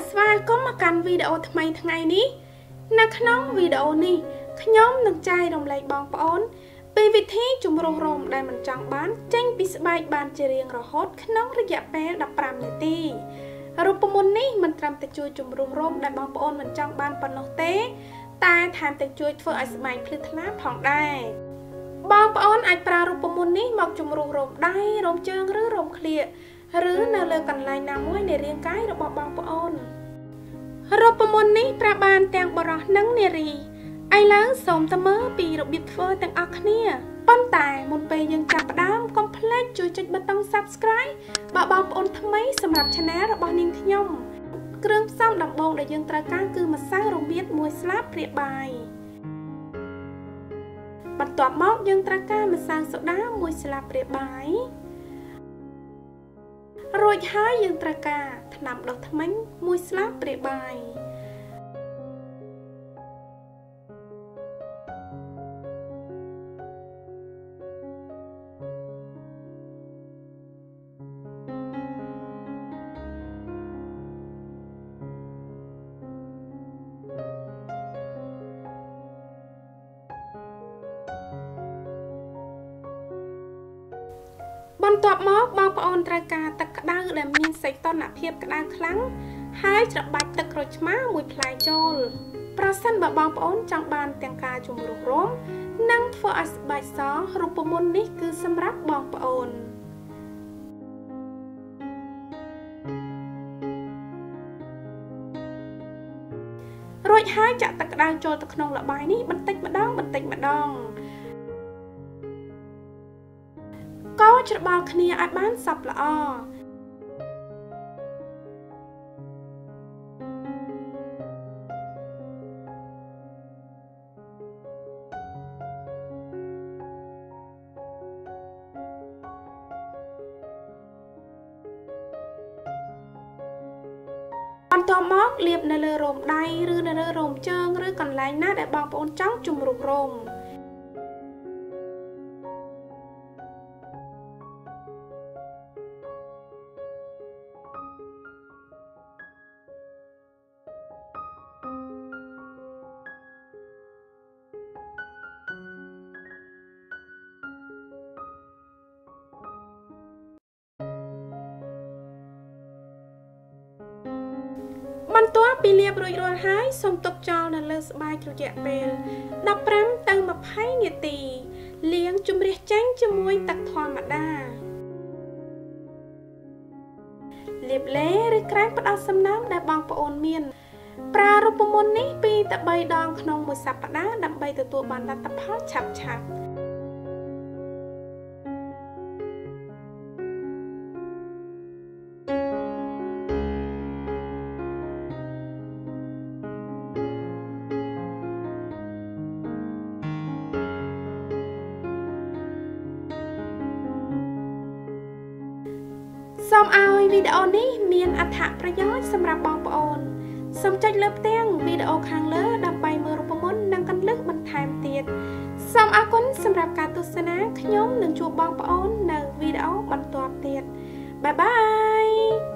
ស្វាគមន៍មកកាន់វីដេអូថ្មីថ្ងៃនេះនៅក្នុងវីដេអូនេះខ្ញុំនឹងចែករំលែកបងប្អូនពីវិធីជំរុះរោមដែលមិនចង់បានចេញពីស្បែកបានជារៀងរហូតក្នុងរយៈពេល15នាទីរូបមន្តនេះមិនត្រឹមតែជួយជំរុះរោមដែលបងប្អូនមិនចង់បានប៉ុណ្ណោះទេតែថែមទាំងជួយធ្វើឲ្យស្បែកភ្លឺថ្លាផងដែរបងប្អូនអាចប្រើរូបមន្តនេះមកជំរុះរោមដៃរោមជើងឬរោមក្លៀកឬនៅលើកន្លែងណាមួយនៃរាងកាយរបស់បងប្អូនរូបមន្តនេះប្រើបានទាំងបុរសនិងនារីឥឡូវសូមទៅមើលពីរបៀបធ្វើទាំងអស់គ្នាប៉ុន្តែមុនពេលយើងចាប់ផ្ដើមកុំភ្លេចជួយចុចប៊ូតុង Subscribe បើបងប្អូនថ្មីសម្រាប់ Channel របស់នាងខ្ញុំគ្រឿងផ្សំដំបូងដែលយើងត្រូវការគឺម្សៅរមៀត1ស្លាបព្រាបាយបន្ទាប់មកយើងត្រូវការម្សៅសូដា1ស្លាបព្រាបាយរួចហើយយើងត្រូវការថ្នាំដុសធ្មេញ1ស្លាបព្រាបាយបន្ទាប់មកបងប្អូនត្រូវការទឹកក្តៅដែលមានសីតុណ្ហភាពក្តៅខ្លាំងហើយច្របាច់ទឹកក្រូចឆ្មាមួយផ្លែចូលប្រសិនបើបងប្អូនចង់បានទាំងការជំរុះរោមនិងធ្វើឲ្យស្បែកសរូបមន្តនេះគឺសម្រាប់បងប្អូនរួចហើយចាក់ទឹកក្តៅចូលទៅក្នុងល្បាយនេះបន្តិចម្ដងកូរច្របល់គ្នាឲ្យបានសព្វល្អបន្ទាប់មកលាបនៅលើរោមដៃឬនៅលើរោមជើងឬកន្លែងណាដែលបងប្អូនចង់ជំរុះរោមបន្ទាប់ពីលាបរួចរាល់ហើយសូមទុកចោលនៅលើស្បែករយៈពេល15ទៅ20នាទីលាងជម្រះចេញជាមួយទឹកធម្មតាលាបឡេឬក្រែមផ្ដោតសំណើមដែលបងប្អូនមានប្រើរូបមន្តនេះ2ទៅ3ដងក្នុងមួយសប្តាហ៍ដើម្បីទទួលបានលទ្ធផលឆាប់ៗសូមឲ្យវីដេអូនេះមានអត្ថប្រយោជន៍សម្រាប់បងប្អូនសូមចុចលើផ្ទាំងវីដេអូខាងលើដើម្បីមើលរូបមន្តនិងកន្លឹះបន្ថែមទៀតសូមអរគុណសម្រាប់ការទស្សនាខ្ញុំនឹងជួបបងប្អូននៅវីដេអូបន្ទាប់ទៀតបាយបាយ